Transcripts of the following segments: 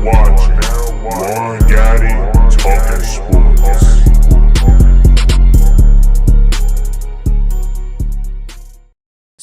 watching One Gotti Talking Sports.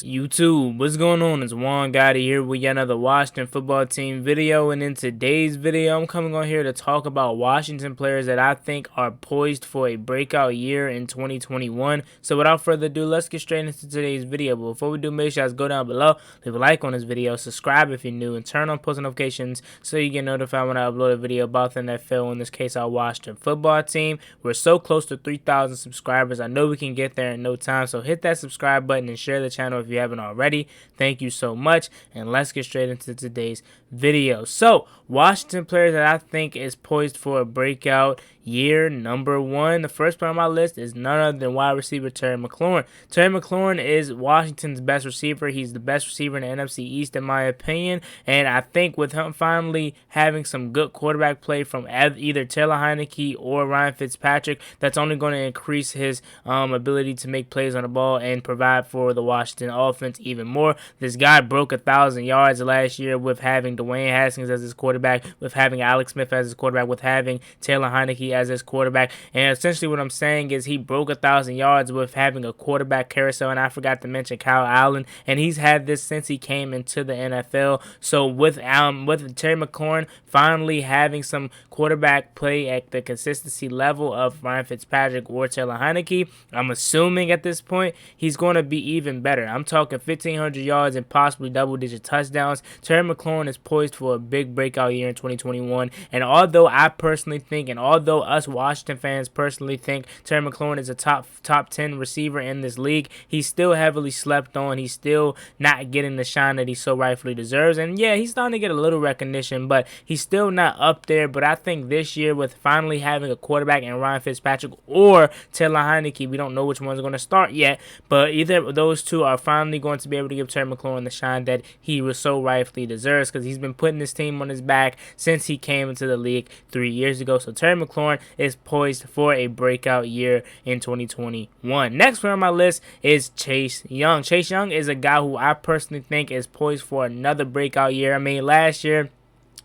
YouTube, what's going on? It's Juan Gotti here with yet another Washington football team video, and in today's video I'm coming on here to talk about Washington players that I think are poised for a breakout year in 2021. So without further ado, let's get straight into today's video. But before we do, make sure you guys go down below, leave a like on this video, subscribe if you're new, and turn on post notifications so you get notified when I upload a video about the NFL, in this case our Washington football team. We're so close to 3,000 subscribers. I know we can get there in no time, so hit that subscribe button and share the channel if you haven't already. Thank you so much, and let's get straight into today's video. So Washington players that I think is poised for a breakout year. Number one, the first player on my list is none other than wide receiver Terry McLaurin. Terry McLaurin is Washington's best receiver. He's the best receiver in the NFC East in my opinion, and I think with him finally having some good quarterback play from either Taylor Heinicke or Ryan Fitzpatrick, that's only going to increase his ability to make plays on the ball and provide for the Washington offense even more. This guy broke 1,000 yards last year with having Dwayne Haskins as his quarterback, with having Alex Smith as his quarterback, with having Taylor Heinicke as his quarterback. And essentially what I'm saying is he broke 1,000 yards with having a quarterback carousel, and I forgot to mention Kyle Allen, and he's had this since he came into the NFL. So with Terry McLaurin finally having some quarterback play at the consistency level of Ryan Fitzpatrick or Taylor Heinicke, I'm assuming at this point he's going to be even better. I'm talking 1,500 yards and possibly double-digit touchdowns. Terry McLaurin is poised for a big breakout year in 2021, and although I personally think, and although us Washington fans personally think Terry McLaurin is a top 10 receiver in this league, he's still heavily slept on. He's still not getting the shine that he so rightfully deserves, and yeah, he's starting to get a little recognition, but he's still not up there. But I think this year, with finally having a quarterback in Ryan Fitzpatrick or Taylor Heinicke, we don't know which one's going to start yet, but either of those two are finally going to be able to give Terry McLaurin the shine that he was so rightfully deserves, because he's been putting this team on his back since he came into the league 3 years ago. So Terry McLaurin is poised for a breakout year in 2021. Next player on my list is Chase Young. Chase Young is a guy who I personally think is poised for another breakout year. I mean, last year,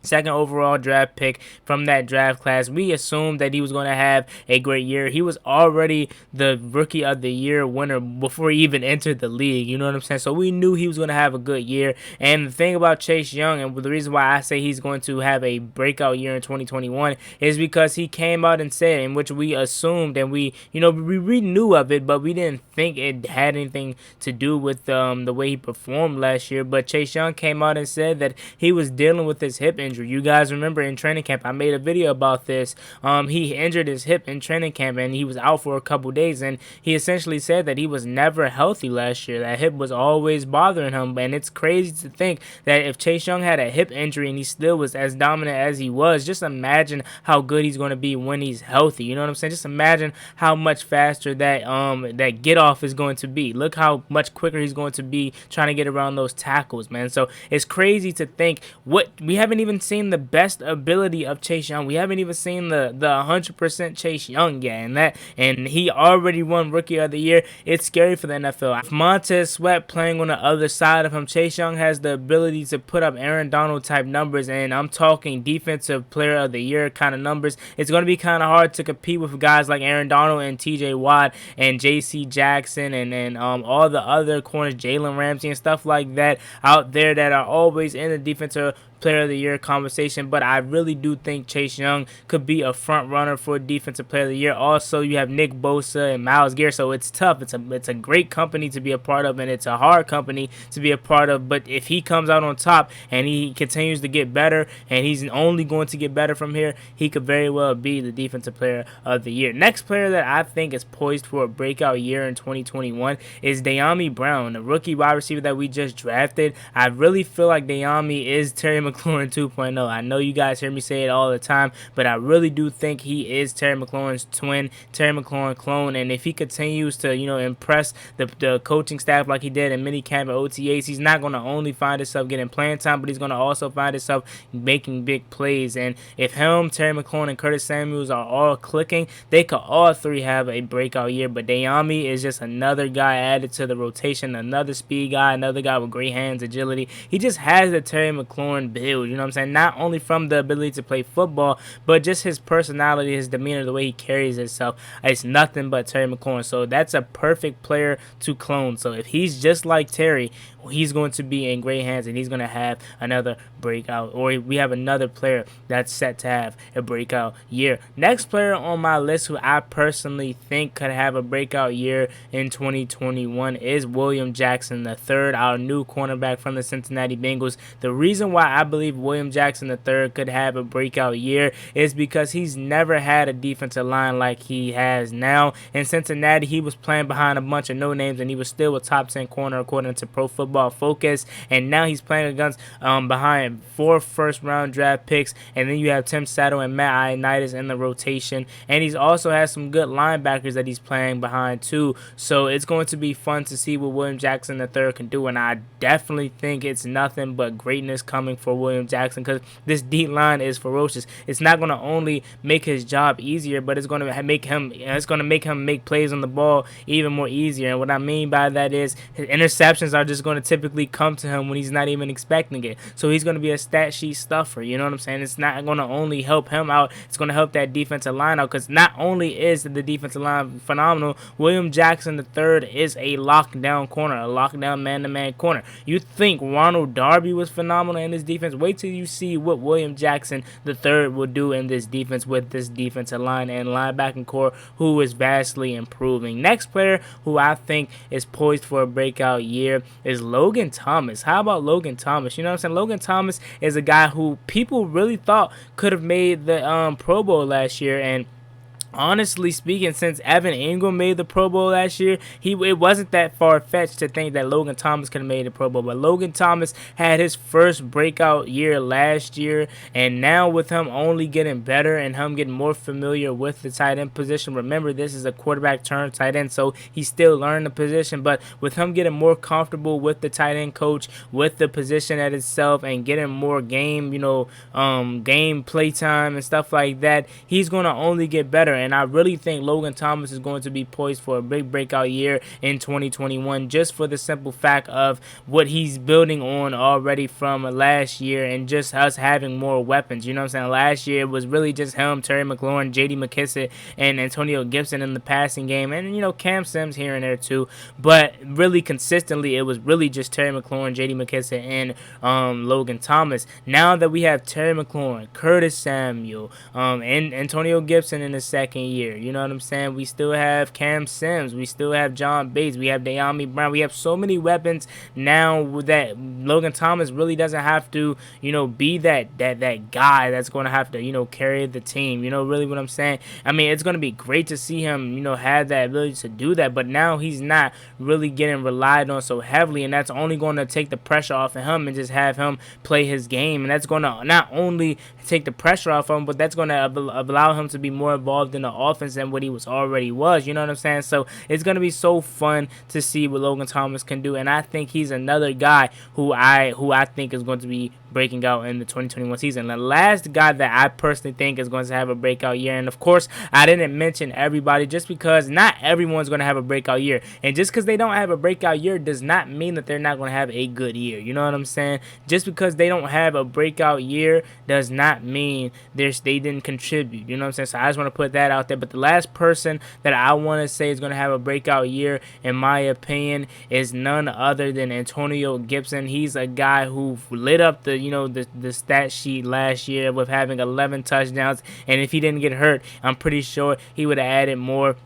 second overall draft pick from that draft class, we assumed that he was going to have a great year. He was already the rookie of the year winner before he even entered the league, you know what I'm saying? So we knew he was going to have a good year. And the thing about Chase Young, and the reason why I say he's going to have a breakout year in 2021, is because he came out and said, in which we assumed, and we knew of it, but we didn't think it had anything to do with the way he performed last year. But Chase Young came out and said that he was dealing with his hip injury. You guys remember in training camp, I made a video about this. He injured his hip in training camp, and he was out for a couple days, and he essentially said that he was never healthy last year. That hip was always bothering him, and it's crazy to think that if Chase Young had a hip injury and he still was as dominant as he was, just imagine how good he's going to be when he's healthy. You know what I'm saying? Just imagine how much faster that get off is going to be. Look how much quicker he's going to be trying to get around those tackles, man. So it's crazy to think what we haven't even seen the best ability of Chase Young. We haven't even seen the 100% Chase Young yet, and he already won Rookie of the Year. It's scary for the NFL. If Montez Sweat playing on the other side of him, Chase Young has the ability to put up Aaron Donald type numbers, and I'm talking defensive player of the year kind of numbers. It's going to be kind of hard to compete with guys like Aaron Donald and TJ Watt and JC Jackson and all the other corners, Jalen Ramsey and stuff like that out there that are always in the defensive player of the year conversation. But I really do think Chase Young could be a front runner for defensive player of the year. Also, you have Nick Bosa and Myles Garrett, so it's tough. It's a great company to be a part of, and it's a hard company to be a part of. But if he comes out on top and he continues to get better, and he's only going to get better from here, he could very well be the defensive player of the year. Next player that I think is poised for a breakout year in 2021 is Dyami Brown, the rookie wide receiver that we just drafted. I really feel like Dyami is Terry McLaurin 2.0. I know you guys hear me say it all the time, but I really do think he is Terry McLaurin's twin, Terry McLaurin clone. And if he continues to, impress the coaching staff like he did in minicamp and OTAs, he's not going to only find himself getting playing time, but he's going to also find himself making big plays. And if him, Terry McLaurin, and Curtis Samuels are all clicking, they could all three have a breakout year. But Dyami is just another guy added to the rotation, another speed guy, another guy with great hands, agility. He just has the Terry McLaurin build, you know what I'm saying? not only from the ability to play football, but just his personality, his demeanor, the way he carries himself. It's nothing but Terry McLaurin. So that's a perfect player to clone. So if he's just like Terry, he's going to be in great hands, and he's going to have another breakout, or we have another player that's set to have a breakout year. Next player on my list who I personally think could have a breakout year in 2021 is William Jackson III, our new cornerback from the Cincinnati Bengals. The reason why I believe William Jackson III could have a breakout year is because he's never had a defensive line like he has now. In Cincinnati, he was playing behind a bunch of no names, and he was still a top 10 corner according to Pro Football Focus. And now he's playing against behind 4 first-round draft picks, and then you have Tim Saddle and Matt Ioannidis in the rotation. And he's also has some good linebackers that he's playing behind too. So it's going to be fun to see what William Jackson III can do, and I definitely think it's nothing but greatness coming for William Jackson, because this D line is ferocious. It's not going to only make his job easier, but it's going to make him make plays on the ball even more easier. And what I mean by that is his interceptions are just going to typically come to him when he's not even expecting it. So he's going to be a stat sheet stuffer. You know what I'm saying? It's not going to only help him out, it's going to help that defensive line out, because not only is the defensive line phenomenal, William Jackson III is a lockdown corner, a lockdown man-to-man corner. You think Ronald Darby was phenomenal in this defense? Wait till you see what William Jackson III will do in this defense with this defensive line and linebacking core, who is vastly improving. Next player who I think is poised for a breakout year is Logan Thomas. How about Logan Thomas? You know what I'm saying? Logan Thomas is a guy who people really thought could have made the Pro Bowl last year, and honestly speaking, since Evan Ingram made the Pro Bowl last year, it wasn't that far-fetched to think that Logan Thomas could have made the Pro Bowl. But Logan Thomas had his first breakout year last year, and now with him only getting better and him getting more familiar with the tight end position. Remember, this is a quarterback turned tight end, so he's still learning the position. But with him getting more comfortable with the tight end coach, with the position at itself, and getting more game, game play time and stuff like that, he's going to only get better. And I really think Logan Thomas is going to be poised for a big breakout year in 2021, just for the simple fact of what he's building on already from last year, and just us having more weapons. You know what I'm saying? Last year it was really just him, Terry McLaurin, J.D. McKissick, and Antonio Gibson in the passing game, and Cam Sims here and there too. But really consistently, it was really just Terry McLaurin, J.D. McKissick, and Logan Thomas. Now that we have Terry McLaurin, Curtis Samuel, and Antonio Gibson in the second year, you know what I'm saying? We still have Cam Sims, we still have John Bates, we have Dyami Brown. We have so many weapons now that Logan Thomas really doesn't have to, be that guy that's going to have to, carry the team. Really what I'm saying? I mean, it's going to be great to see him, have that ability to do that, but now he's not really getting relied on so heavily, and that's only going to take the pressure off of him and just have him play his game. And that's going to not only take the pressure off him, but that's going to allow him to be more involved in the offense than what he already was. You know what I'm saying? So it's going to be so fun to see what Logan Thomas can do, and I think he's another guy who I think is going to be breaking out in the 2021 season. The last guy that I personally think is going to have a breakout year, and of course I didn't mention everybody just because not everyone's going to have a breakout year, and just because they don't have a breakout year does not mean that they're not going to have a good year. You know what I'm saying? Just because they don't have a breakout year does not mean they didn't contribute. You know what I'm saying? So I just want to put that out there. But the last person that I want to say is going to have a breakout year, in my opinion, is none other than Antonio Gibson. He's a guy who lit up the stat sheet last year with having 11 touchdowns, and if he didn't get hurt, I'm pretty sure he would have added more.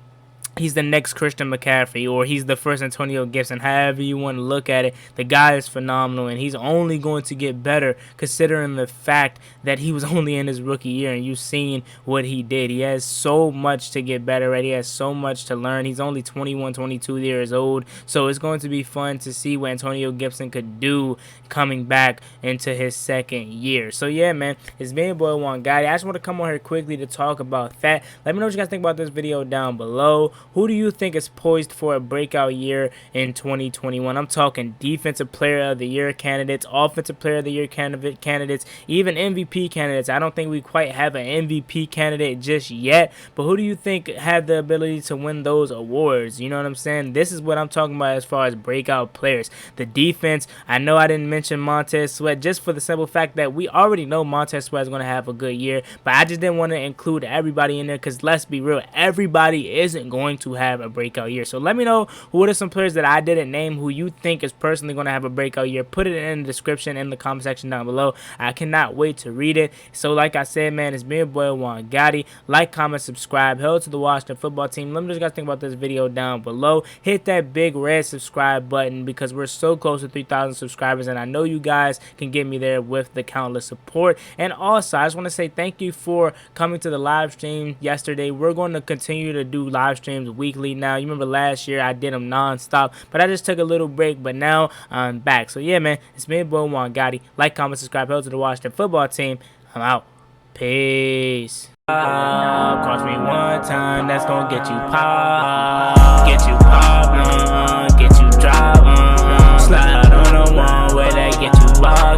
He's the next Christian McCaffrey, or he's the first Antonio Gibson, however you want to look at it. The guy is phenomenal, and he's only going to get better considering the fact that he was only in his rookie year, and you've seen what he did. He has so much to get better at. He has so much to learn. He's only 21, 22 years old, so it's going to be fun to see what Antonio Gibson could do coming back into his second year. So yeah, man, it's been your boy Juan Gotti. I just want to come on here quickly to talk about that. Let me know what you guys think about this video down below. who do you think is poised for a breakout year in 2021? I'm talking defensive player of the year candidates, offensive player of the year candidates, even MVP candidates. I don't think we quite have an MVP candidate just yet, but who do you think have the ability to win those awards? You know what I'm saying? This is what I'm talking about as far as breakout players. The defense, I know I didn't mention Montez Sweat just for the simple fact that we already know Montez Sweat is going to have a good year, but I just didn't want to include everybody in there because let's be real, everybody isn't going to have a breakout year. So let me know what are some players that I didn't name who you think is personally going to have a breakout year. Put it in the description in the comment section down below. I cannot wait to read it. So like I said, man, it's me, your boy Juan Gotti. Like, comment, subscribe. Hell to the Washington football team. Let me know what you guys think about this video down below. Hit that big red subscribe button because we're so close to 3,000 subscribers, and I know you guys can get me there with the countless support. And also, I just want to say thank you for coming to the live stream yesterday. We're going to continue to do live streams weekly now. You remember last year I did them non-stop, but I just took a little break, but now I'm back. So yeah, man, it's me, boy Juan Gotti. Like, comment, subscribe. Hell to the Washington football team. I'm out. Peace. Cross me one time, that's gonna get you pop, get you pop, get you drop, slide on the one where they get you pop.